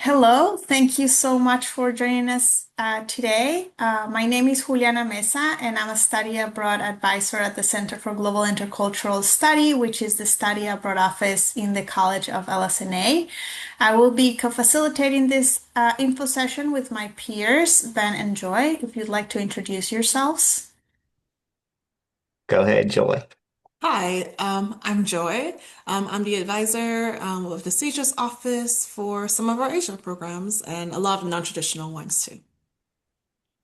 Hello, thank you so much for joining us today. My name is Juliana Mesa, and I'm a study abroad advisor at the Center for Global Intercultural Study, which is the study abroad office in the College of LSNA. I will be co-facilitating this info session with my peers, Ben and Joy. If you'd like to introduce yourselves. Go ahead, Joy. Hi, I'm Joy. I'm the advisor of the CGIS office for some of our Asia programs and a lot of non-traditional ones too.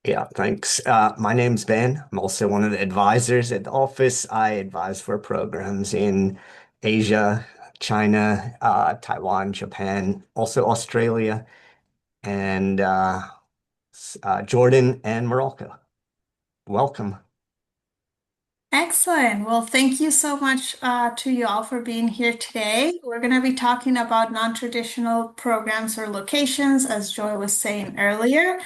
Yeah, thanks. My name's Ben. I'm also one of the advisors at the office. I advise for programs in Asia, China, Taiwan, Japan, also Australia, and Jordan and Morocco. Welcome. Excellent. Well, thank you so much to you all for being here today. We're going to be talking about non-traditional programs or locations, as Joy was saying earlier.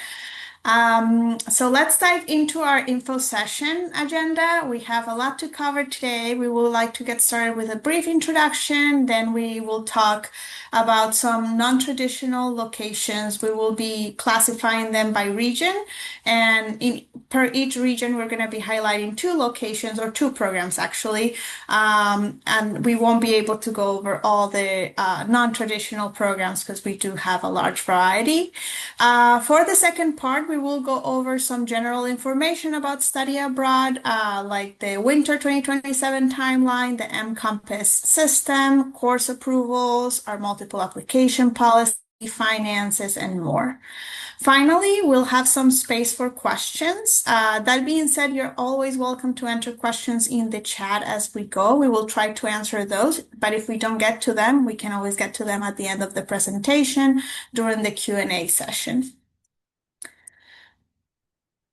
So let's dive into our info session agenda. We have a lot to cover today. We would like to get started with a brief introduction. Then we will talk about some non-traditional locations. We will be classifying them by region. And per each region, we're going to be highlighting two locations or two programs actually. And we won't be able to go over all the non-traditional programs because we do have a large variety. For the second part, we will go over some general information about study abroad, like the winter 2027 timeline, the MCompass system, course approvals, our multiple application policy, finances, and more. Finally, we'll have some space for questions. That being said, you're always welcome to enter questions in the chat as we go. We will try to answer those, but if we don't get to them, we can always get to them at the end of the presentation during the Q&A session.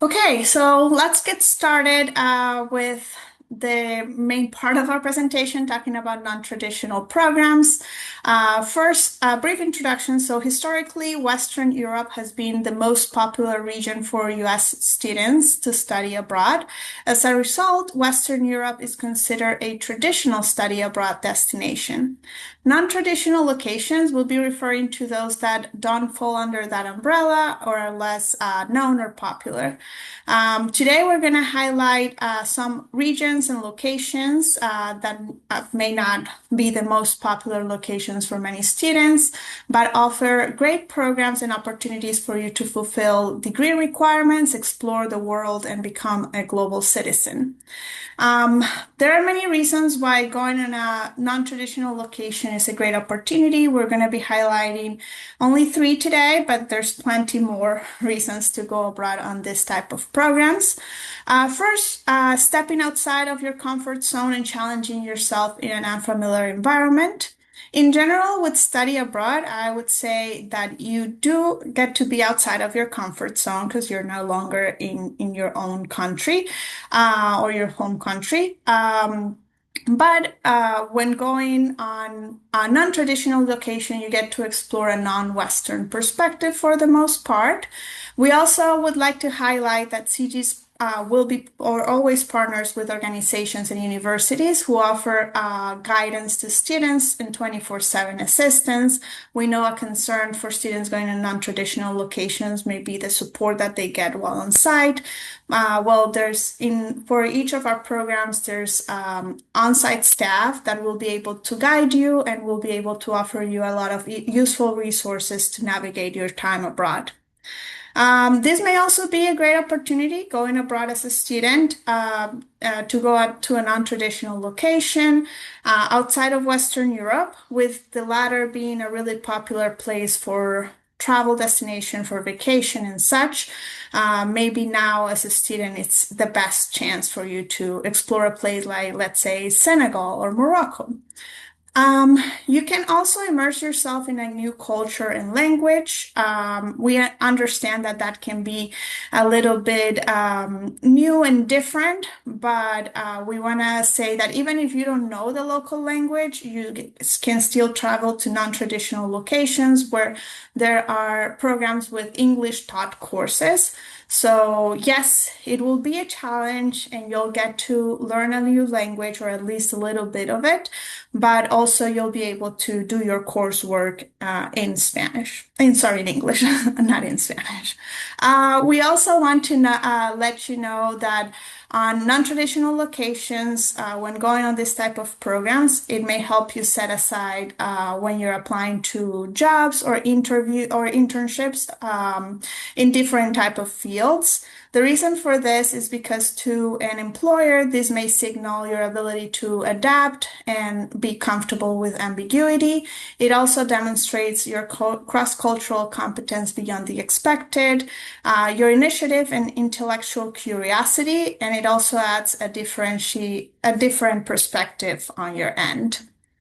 Okay, so let's get started with the main part of our presentation, talking about non-traditional programs. First, a brief introduction. So historically, Western Europe has been the most popular region for US students to study abroad. As a result, Western Europe is considered a traditional study abroad destination. Non-traditional locations will be referring to those that don't fall under that umbrella or are less known or popular. Today, we're going to highlight some regions and locations that may not be the most popular locations for many students, but offer great programs and opportunities for you to fulfill degree requirements, explore the world, and become a global citizen. There are many reasons why going on a non-traditional location is a great opportunity. We're going to be highlighting only three today, but there's plenty more reasons to go abroad on this type of programs. First, stepping outside of your comfort zone and challenging yourself in an unfamiliar environment. In general, with study abroad, I would say that you do get to be outside of your comfort zone because you're no longer in your own country or your home country. But when going on a non-traditional location, you get to explore a non-Western perspective for the most part. We also would like to highlight that CG's will be or always partners with organizations and universities who offer guidance to students and 24/7 assistance. We know a concern for students going to non-traditional locations may be the support that they get while on site. Well, for each of our programs, there's on-site staff that will be able to guide you and will be able to offer you a lot of useful resources to navigate your time abroad. This may also be a great opportunity going abroad as a student to go out to a non-traditional location outside of Western Europe, with the latter being a really popular place for travel destination for vacation and such. Maybe now as a student, it's the best chance for you to explore a place like, let's say, Senegal or Morocco. You can also immerse yourself in a new culture and language. We understand that that can be a little bit new and different, but we want to say that even if you don't know the local language, you can still travel to non-traditional locations where there are programs with English taught courses. So yes, it will be a challenge and you'll get to learn a new language or at least a little bit of it, but also you'll be able to do your coursework in English, not in Spanish. We also want to let you know that on non-traditional locations, when going on this type of programs, it may help you set aside when you're applying to jobs or internships in different type of fields. The reason for this is because to an employer, this may signal your ability to adapt and be comfortable with ambiguity. It also demonstrates your cross-cultural competence beyond the expected, your initiative and intellectual curiosity, and it also adds a different perspective on your end.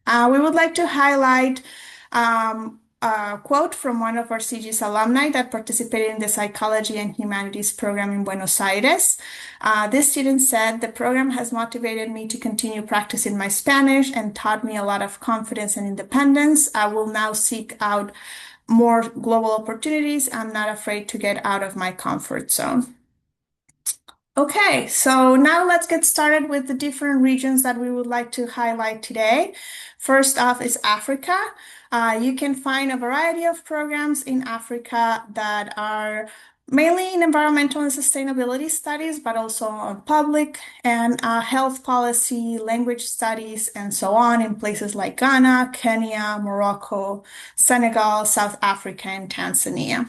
We would like to highlight a quote from one of our CGIS alumni that participated in the Psychology and Humanities program in Buenos Aires. This student said, "The program has motivated me to continue practicing my Spanish and taught me a lot of confidence and independence. I will now seek out more global opportunities. I'm not afraid to get out of my comfort zone." Okay, so now let's get started with the different regions that we would like to highlight today. First off is Africa. You can find a variety of programs in Africa that are mainly in environmental and sustainability studies, but also on public and health policy, language studies, and so on in places like Ghana, Kenya, Morocco, Senegal, South Africa, and Tanzania.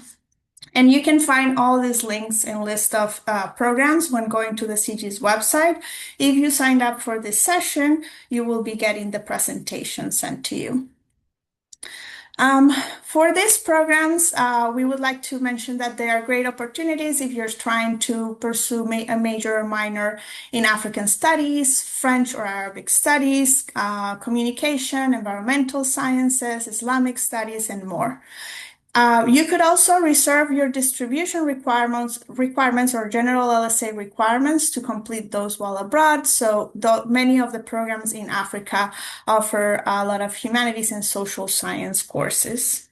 And you can find all these links and list of programs when going to the CGIS website. If you signed up for this session, you will be getting the presentation sent to you. For these programs, we would like to mention that they are great opportunities if you're trying to pursue a major or minor in African studies, French or Arabic studies, communication, environmental sciences, Islamic studies, and more. You could also reserve your distribution requirements or general LSA requirements to complete those while abroad. So many of the programs in Africa offer a lot of humanities and social science courses.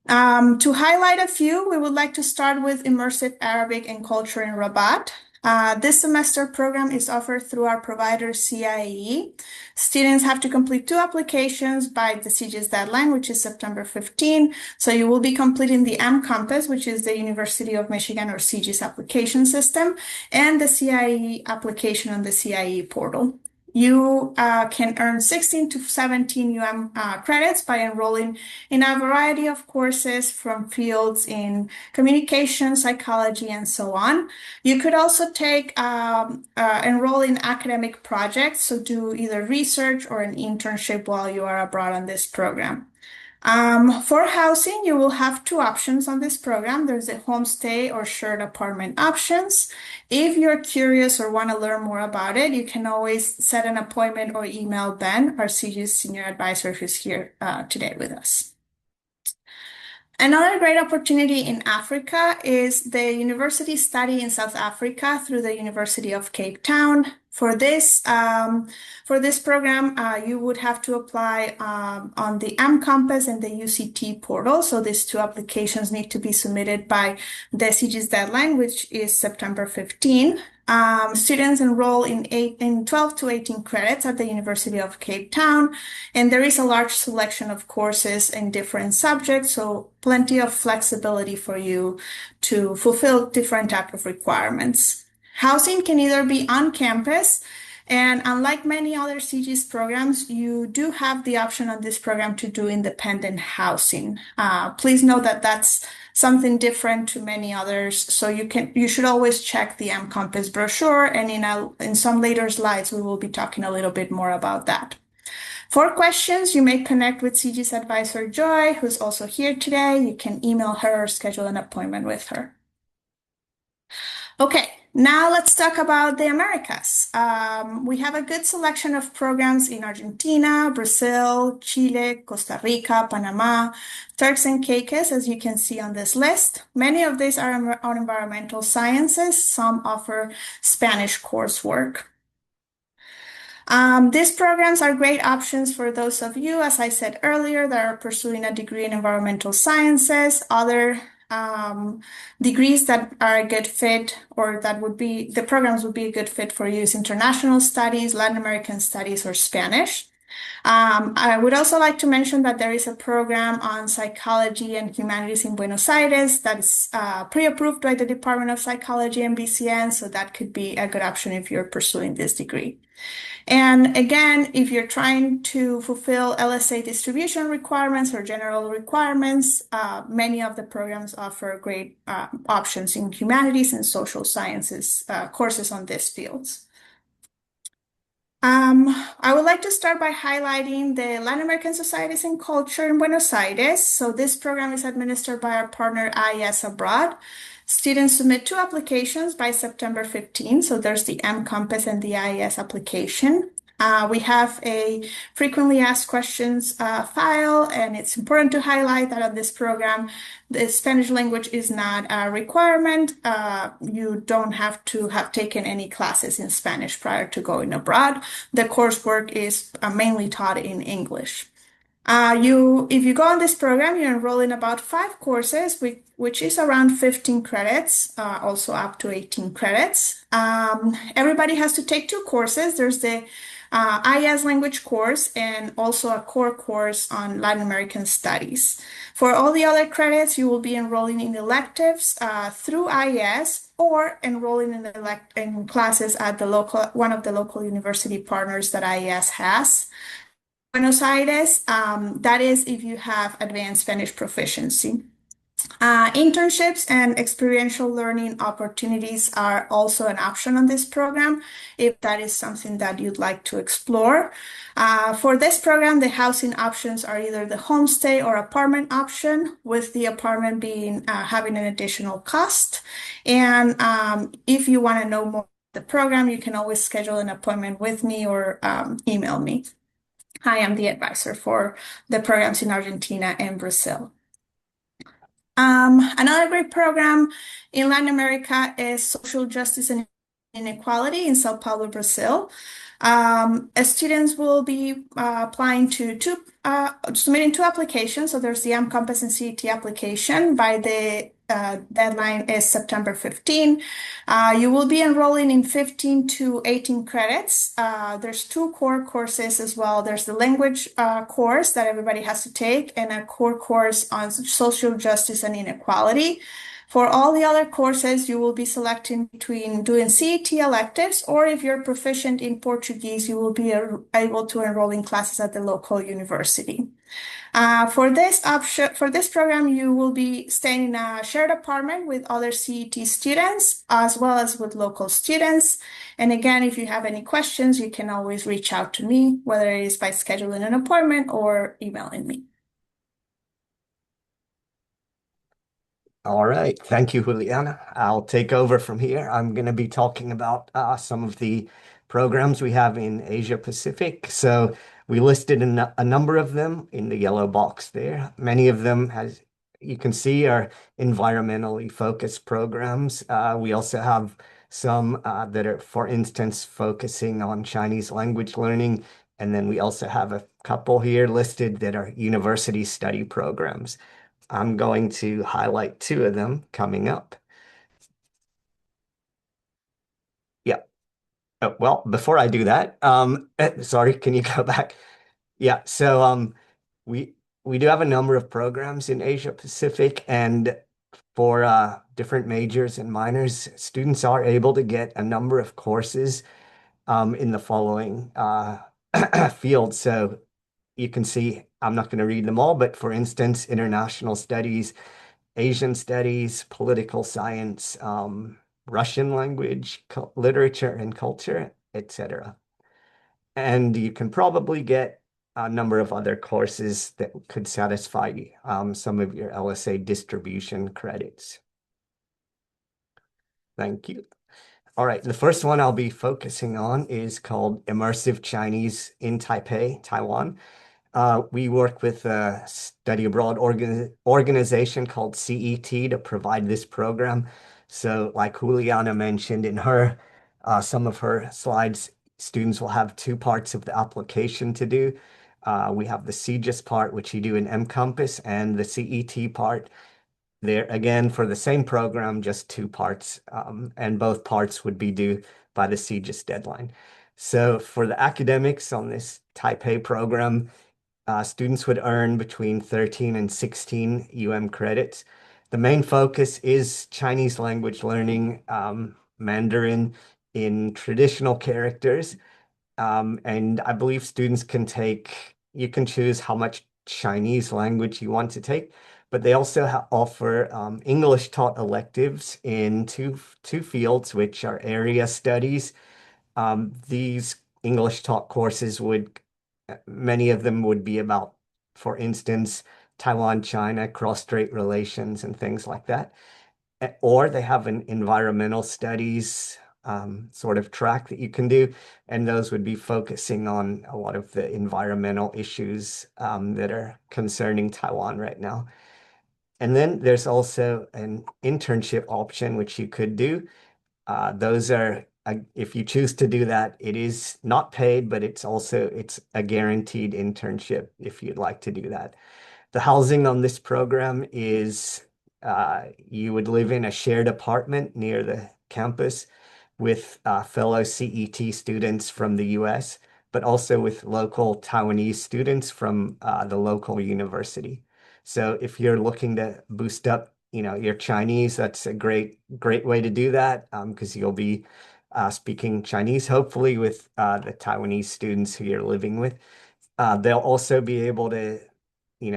To highlight a few, we would like to start with Immersive Arabic and Culture in Rabat. This semester program is offered through our provider CIE. Students have to complete 2 applications by the CGIS deadline, which is September 15. So you will be completing the mCampus, which is the University of Michigan or CGIS application system, and the CIE application on the CIE portal. You can earn 16 to 17 credits by enrolling in a variety of courses from fields in communication, psychology, and so on. You could also enroll in academic projects, so do either research or an internship while you are abroad on this program. For housing, you will have 2 options on this program. There's the homestay or shared apartment options. If you're curious or want to learn more about it, you can always set an appointment or email Ben, our CGIS senior advisor, who's here today with us. Another great opportunity in Africa is the university study in South Africa through the University of Cape Town. For this program, you would have to apply on the mCampus and the UCT portal. So these 2 applications need to be submitted by the CGIS deadline, which is September 15. Students enroll in 12 to 18 credits at the University of Cape Town, and there is a large selection of courses in different subjects, so plenty of flexibility for you to fulfill different type of requirements. Housing can either be on campus, and unlike many other CGIS programs, you do have the option on this program to do independent housing. Please note that that's something different to many others, so you should always check the mCampus brochure, and in some later slides, we will be talking a little bit more about that. For questions, you may connect with CGIS advisor Joy, who's also here today. You can email her or schedule an appointment with her. Okay, now let's talk about the Americas. We have a good selection of programs in Argentina, Brazil, Chile, Costa Rica, Panama, Turks and Caicos, as you can see on this list. Many of these are on environmental sciences. Some offer Spanish coursework. These programs are great options for those of you, as I said earlier, that are pursuing a degree in environmental sciences. Other degrees that are a good fit, or the programs would be a good fit for you, is international studies, Latin American studies, or Spanish. I would also like to mention that there is a program on psychology and humanities in Buenos Aires that is pre-approved by the Department of Psychology and BCN, so that could be a good option if you're pursuing this degree. And again, if you're trying to fulfill LSA distribution requirements or general requirements, many of the programs offer great options in humanities and social sciences courses on these fields. I would like to start by highlighting the Latin American Societies and Culture in Buenos Aires. So this program is administered by our partner IES Abroad. Students submit 2 applications by September 15. So there's the MCompass and the IES application. We have a frequently asked questions file, and it's important to highlight that on this program, the Spanish language is not a requirement. You don't have to have taken any classes in Spanish prior to going abroad. The coursework is mainly taught in English. If you go on this program, you enroll in about 5 courses, which is around 15 credits, also up to 18 credits. Everybody has to take 2 courses. There's the IES language course and also a core course on Latin American studies. For all the other credits, you will be enrolling in electives through IES or enrolling in classes at one of the local university partners that IES has. Buenos Aires, that is if you have advanced Spanish proficiency. Internships and experiential learning opportunities are also an option on this program if that is something that you'd like to explore. For this program, the housing options are either the homestay or apartment option, with the apartment having an additional cost. And if you want to know more about the program, you can always schedule an appointment with me or email me. I am the advisor for the programs in Argentina and Brazil. Another great program in Latin America is Social Justice and Inequality in Sao Paulo, Brazil. Students will be submitting 2 applications. So there's the MCompass and CET application. By the deadline is September 15. You will be enrolling in 15 to 18 credits. There's 2 core courses as well. There's the language course that everybody has to take and a core course on social justice and inequality. For all the other courses, you will be selecting between doing CET electives, or if you're proficient in Portuguese, you will be able to enroll in classes at the local university. For this program, you will be staying in a shared apartment with other CET students, as well as with local students. And again, if you have any questions, you can always reach out to me, whether it is by scheduling an appointment or emailing me. All right. Thank you, Juliana. I'll take over from here. I'm going to be talking about some of the programs we have in Asia Pacific. So we listed a number of them in the yellow box there. Many of them, as you can see, are environmentally focused programs. We also have some that are, for instance, focusing on Chinese language learning. And then we also have a couple here listed that are university study programs. I'm going to highlight 2 of them coming up. Yeah. Oh, well, before I do that, sorry, can you go back? Yeah. So we do have a number of programs in Asia Pacific, and for different majors and minors, students are able to get a number of courses in the following fields. So you can see, I'm not going to read them all, but for instance, international studies, Asian studies, political science, Russian language, literature and culture, etc. And you can probably get a number of other courses that could satisfy some of your LSA distribution credits. Thank you. All right, the first one I'll be focusing on is called Immersive Chinese in Taipei, Taiwan. We work with a study abroad organization called CET to provide this program. So like Juliana mentioned in some of her slides, students will have 2 parts of the application to do. We have the CGIS part, which you do in MCompass, and the CET part. There again, for the same program, just 2 parts, and both parts would be due by the CGIS deadline. So for the academics on this Taipei program, students would earn between 13 and 16 credits. The main focus is Chinese language learning, Mandarin in traditional characters. And I believe students you can choose how much Chinese language you want to take, but they also offer English taught electives in two fields, which are area studies. These English taught courses many of them would be about, for instance, Taiwan, China, cross-strait relations, and things like that. Or they have an environmental studies sort of track that you can do, and those would be focusing on a lot of the environmental issues that are concerning Taiwan right now. And then there's also an internship option, which you could do. Those are, if you choose to do that, it is not paid, but it's a guaranteed internship if you'd like to do that. The housing on this program is you would live in a shared apartment near the campus with fellow CET students from the US, but also with local Taiwanese students from the local university. So if you're looking to boost up, your Chinese, that's a great way to do that because you'll be speaking Chinese, hopefully with the Taiwanese students who you're living with. They'll also be able to,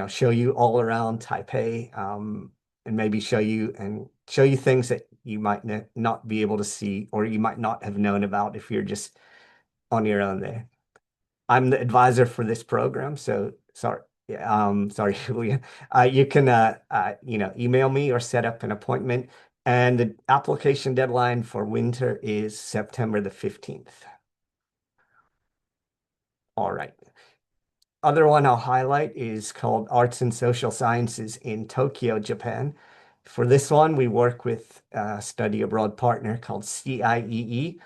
show you all around Taipei, and maybe show you things that you might not be able to see, or you might not have known about if you're just on your own there. I'm the advisor for this program, so sorry. Sorry, Julia. You can, email me or set up an appointment. And the application deadline for winter is September the 15th. All right. Other one I'll highlight is called Arts and Social Sciences in Tokyo, Japan. For this one, we work with a study abroad partner called CIEE.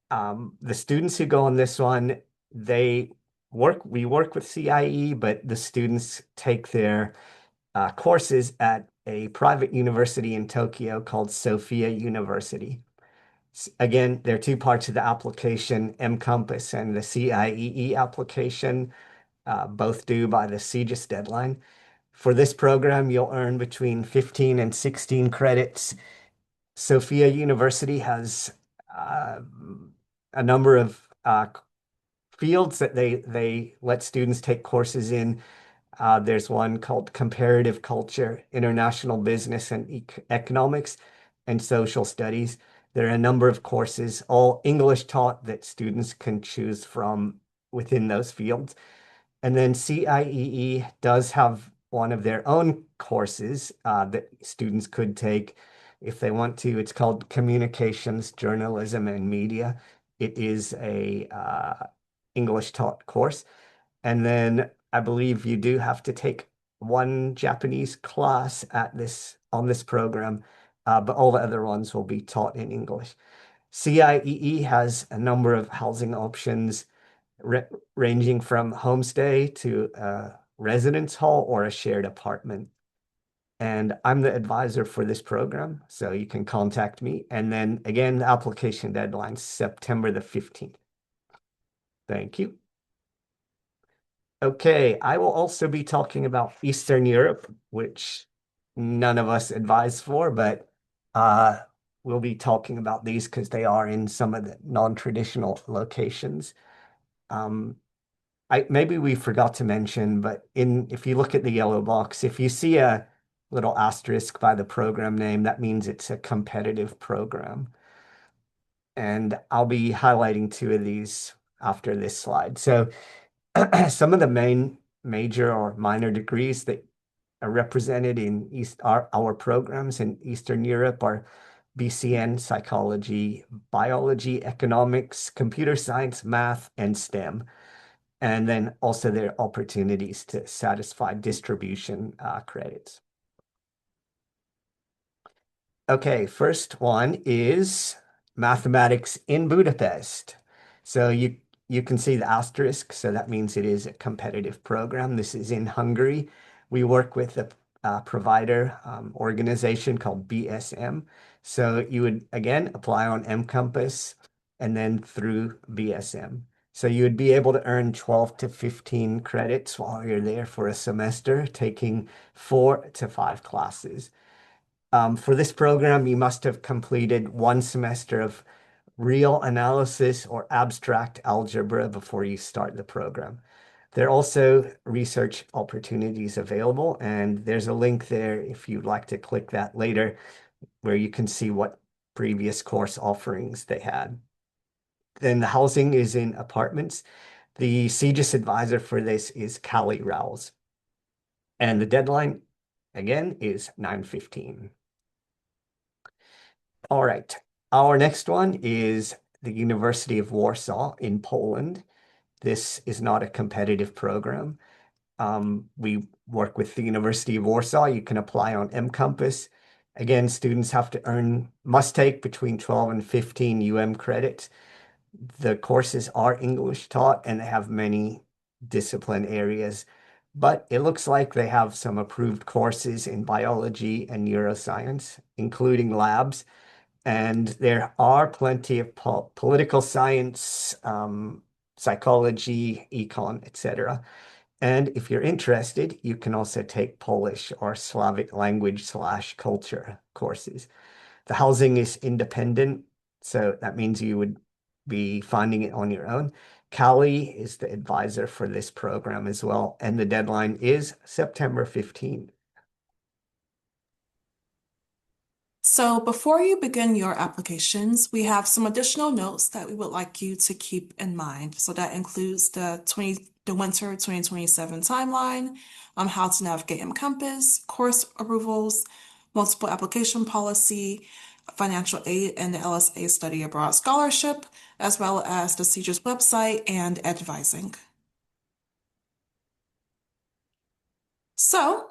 The students who go on this one, we work with CIE, but the students take their courses at a private university in Tokyo called Sophia University. Again, there are two parts of the application, mCampus and the CIEE application, both due by the CGIS deadline. For this program, you'll earn between 15 and 16 credits. Sophia University has a number of fields that they let students take courses in. There's one called Comparative Culture, International Business and Economics, and Social Studies. There are a number of courses, all English taught, that students can choose from within those fields. And then CIEE does have one of their own courses that students could take if they want to. It's called Communications, Journalism, and Media. It is a English taught course. And then I believe you do have to take one Japanese class on this program, but all the other ones will be taught in English. CIEE has a number of housing options ranging from homestay to a residence hall or a shared apartment. And I'm the advisor for this program, so you can contact me. And then again, the application deadline is September the 15th. Thank you. Okay, I will also be talking about Eastern Europe, which none of us advise for, but we'll be talking about these because they are in some of the non-traditional locations. Maybe we forgot to mention, but if you look at the yellow box, if you see a little asterisk by the program name, that means it's a competitive program. And I'll be highlighting two of these after this slide. So some of the major or minor degrees that are represented in our programs in Eastern Europe are BCN, psychology, biology, economics, computer science, math, and STEM. And then also there are opportunities to satisfy distribution credits. Okay, first one is mathematics in Budapest. So you can see the asterisk, so that means it is a competitive program. This is in Hungary. We work with a provider organization called BSM. So you would, again, apply on mCampus and then through BSM. So you would be able to earn 12 to 15 credits while you're there for a semester, taking 4 to 5 classes. For this program, you must have completed 1 semester of real analysis or abstract algebra before you start the program. There are also research opportunities available, and there's a link there if you'd like to click that later, where you can see what previous course offerings they had. Then the housing is in apartments. The CGIS advisor for this is Callie Rouse. And the deadline, again, is 9/15. All right. Our next one is the University of Warsaw in Poland. This is not a competitive program. We work with the University of Warsaw. You can apply on mCampus. Again, students must take between 12 and 15 credits. The courses are English taught and they have many discipline areas, but it looks like they have some approved courses in biology and neuroscience, including labs. And there are plenty of political science, psychology, econ, etc. And if you're interested, you can also take Polish or Slavic language/culture courses. The housing is independent, so that means you would be finding it on your own. Callie is the advisor for this program as well, and the deadline is September 15th. So before you begin your applications, we have some additional notes that we would like you to keep in mind. So that includes the winter 2027 timeline, how to navigate mCampus, course approvals, multiple application policy, financial aid, and the LSA study abroad scholarship, as well as the CGIS website and advising. So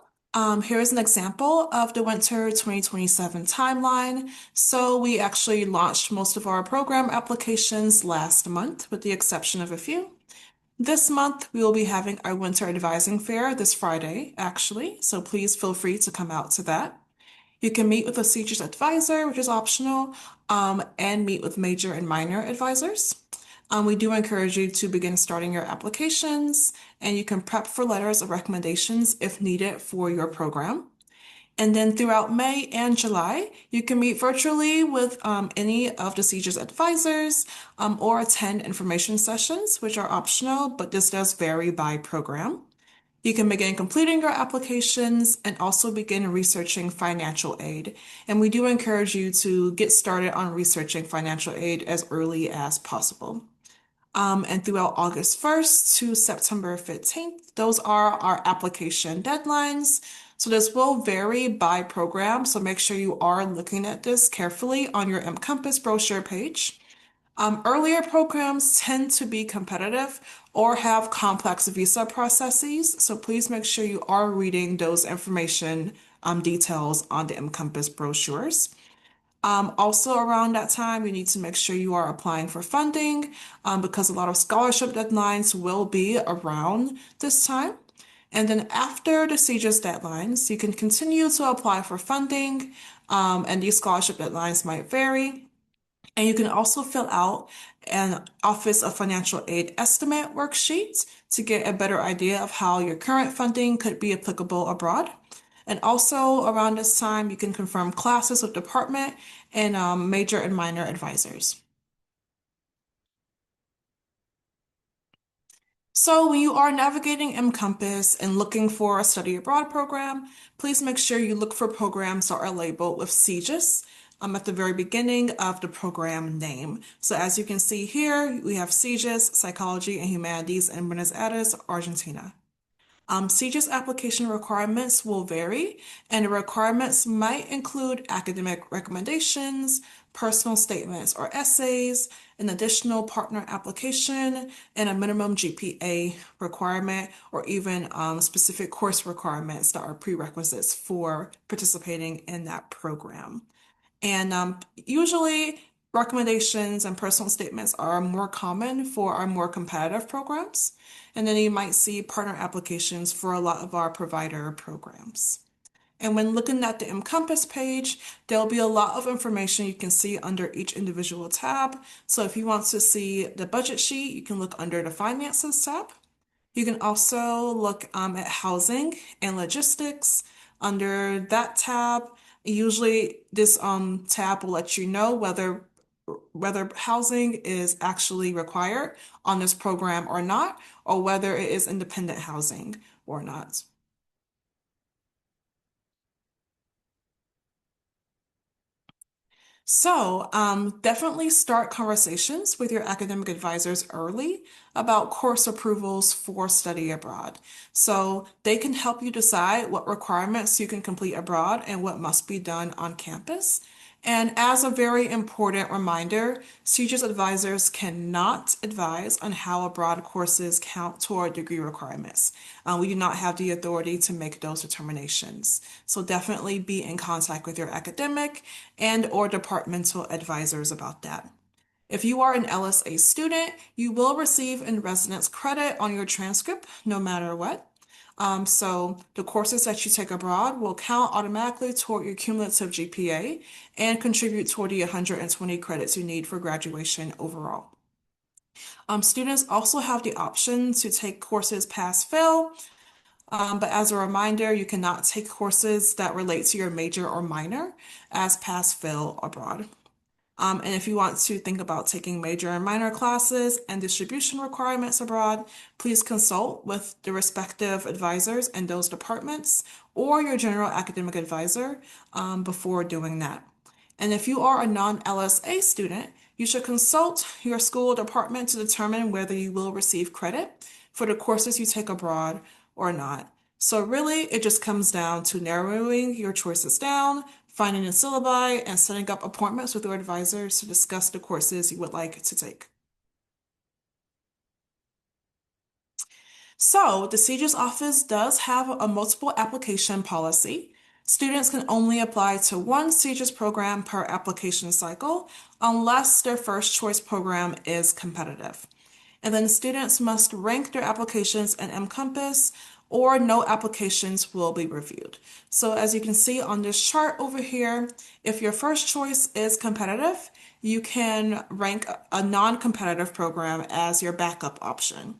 here's an example of the winter 2027 timeline. So we actually launched most of our program applications last month, with the exception of a few. This month, we will be having our winter advising fair this Friday, actually, so please feel free to come out to that. You can meet with a CGIS advisor, which is optional, and meet with major and minor advisors. We do encourage you to begin starting your applications, and you can prep for letters of recommendations if needed for your program. And then throughout May and July, you can meet virtually with any of the CGIS advisors or attend information sessions, which are optional, but this does vary by program. You can begin completing your applications and also begin researching financial aid. And we do encourage you to get started on researching financial aid as early as possible. And throughout August 1st to September 15th, those are our application deadlines. So this will vary by program, so make sure you are looking at this carefully on your mCampus brochure page. Earlier programs tend to be competitive or have complex visa processes, so please make sure you are reading those information details on the mCampus brochures. Also around that time, you need to make sure you are applying for funding because a lot of scholarship deadlines will be around this time. And then after the CGIS deadlines, you can continue to apply for funding, and these scholarship deadlines might vary. And you can also fill out an Office of Financial Aid estimate worksheet to get a better idea of how your current funding could be applicable abroad. And also around this time, you can confirm classes with department and major and minor advisors. So when you are navigating mCampus and looking for a study abroad program, please make sure you look for programs that are labeled with CGIS at the very beginning of the program name. So as you can see here, we have CGIS, Psychology and Humanities in Buenos Aires, Argentina. CGIS application requirements will vary, and the requirements might include academic recommendations, personal statements or essays, an additional partner application, and a minimum GPA requirement, or even specific course requirements that are prerequisites for participating in that program. And usually, recommendations and personal statements are more common for our more competitive programs. And then you might see partner applications for a lot of our provider programs. And when looking at the Encompass page, there'll be a lot of information you can see under each individual tab. So if you want to see the budget sheet, you can look under the Finances tab. You can also look at housing and logistics under that tab. Usually this tab will let you know whether housing is actually required on this program or not, or whether it is independent housing or not. So, definitely start conversations with your academic advisors early about course approvals for study abroad. So they can help you decide what requirements you can complete abroad and what must be done on campus. And as a very important reminder, CGIS advisors cannot advise on how abroad courses count toward degree requirements. We do not have the authority to make those determinations. So definitely be in contact with your academic and or departmental advisors about that. If you are an LSA student, you will receive in-residence credit on your transcript no matter what. So the courses that you take abroad will count automatically toward your cumulative GPA and contribute toward the 120 credits you need for graduation overall. Students also have the option to take courses pass-fail, but as a reminder, you cannot take courses that relate to your major or minor as pass-fail abroad. And if you want to think about taking major and minor classes and distribution requirements abroad, please consult with the respective advisors in those departments or your general academic advisor before doing that. And if you are a non-LSA student, you should consult your school department to determine whether you will receive credit for the courses you take abroad or not. So really, it just comes down to narrowing your choices down, finding a syllabi, and setting up appointments with your advisors to discuss the courses you would like to take. So the CGIS office does have a multiple application policy. Students can only apply to one CGIS program per application cycle unless their first choice program is competitive. And then students must rank their applications in Encompass or no applications will be reviewed. So as you can see on this chart over here, if your first choice is competitive, you can rank a non-competitive program as your backup option.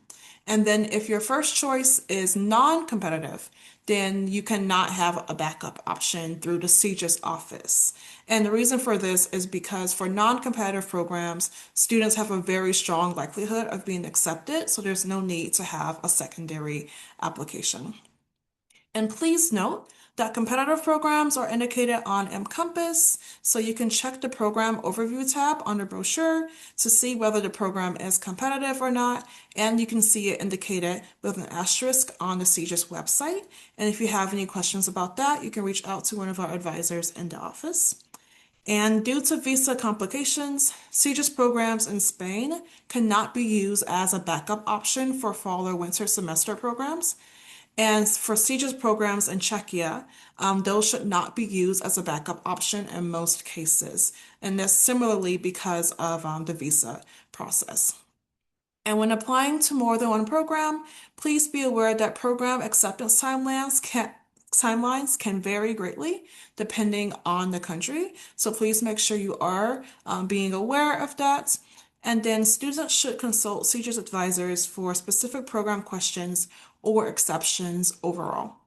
And then if your first choice is non-competitive, then you cannot have a backup option through the CGIS office. And the reason for this is because for non-competitive programs, students have a very strong likelihood of being accepted, so there's no need to have a secondary application. And please note that competitive programs are indicated on Encompass, so you can check the program overview tab on the brochure to see whether the program is competitive or not, and you can see it indicated with an asterisk on the CGIS website. And if you have any questions about that, you can reach out to one of our advisors in the office. And due to visa complications, CGIS programs in Spain cannot be used as a backup option for fall or winter semester programs. And for CGIS programs in Czechia, those should not be used as a backup option in most cases. And that's similarly because of the visa process. And when applying to more than one program, please be aware that program acceptance timelines can vary greatly depending on the country. So please make sure you are being aware of that. And then students should consult CGIS advisors for specific program questions or exceptions overall.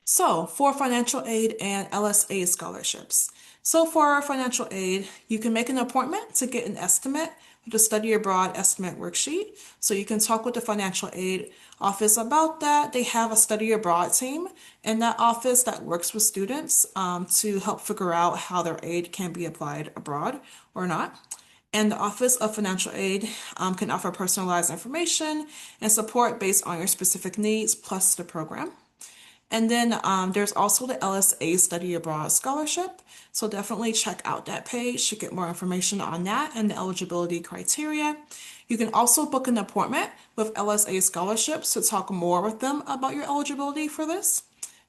So for financial aid and LSA scholarships. So for financial aid, you can make an appointment to get an estimate with the Study Abroad Estimate Worksheet. So you can talk with the financial aid office about that. They have a Study Abroad team in that office that works with students to help figure out how their aid can be applied abroad or not. And the Office of Financial Aid can offer personalized information and support based on your specific needs plus the program. And then there's also the LSA Study Abroad Scholarship. So definitely check out that page to get more information on that and the eligibility criteria. You can also book an appointment with LSA Scholarships to talk more with them about your eligibility for this.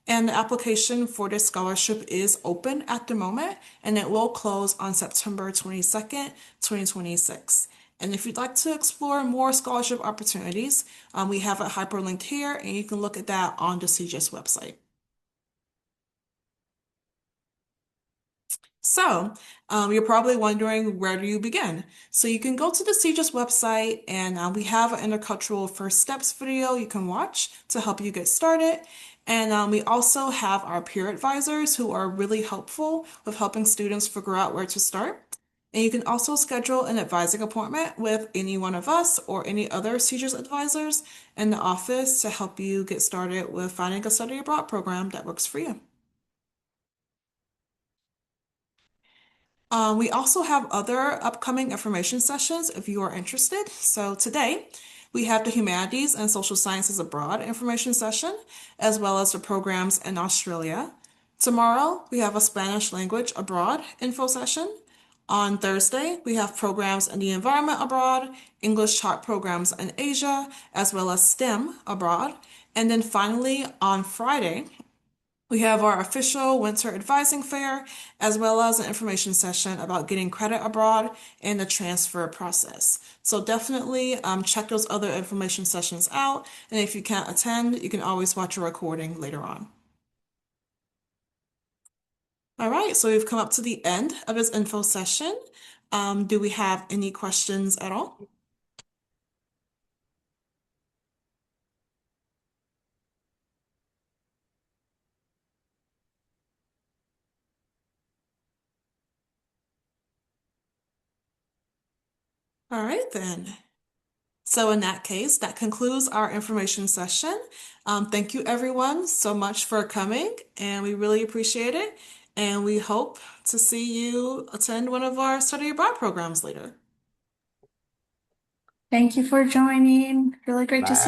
And the application for this scholarship is open at the moment, and it will close on September 22nd, 2026. And if you'd like to explore more scholarship opportunities, we have it hyperlinked here, and you can look at that on the CGIS website. So, you're probably wondering, where do you begin? So you can go to the CGIS website, and we have an intercultural first steps video you can watch to help you get started. And we also have our peer advisors who are really helpful with helping students figure out where to start. And you can also schedule an advising appointment with any one of us or any other CGIS advisors in the office to help you get started with finding a study abroad program that works for you. We also have other upcoming information sessions if you are interested. So today we have the Humanities and Social Sciences Abroad information session, as well as the programs in Australia. Tomorrow we have a Spanish language abroad info session. On Thursday, we have programs in the environment abroad, English taught programs in Asia, as well as STEM abroad. And then finally, on Friday, we have our official winter advising fair, as well as an information session about getting credit abroad and the transfer process. So definitely check those other information sessions out. And if you can't attend, you can always watch a recording later on. All right, so we've come up to the end of this info session. Do we have any questions at all? All right, then. So in that case, that concludes our information session. Thank you everyone so much for coming, and we really appreciate it. And we hope to see you attend one of our study abroad programs later. Thank you for joining. Really great to see you. Bye.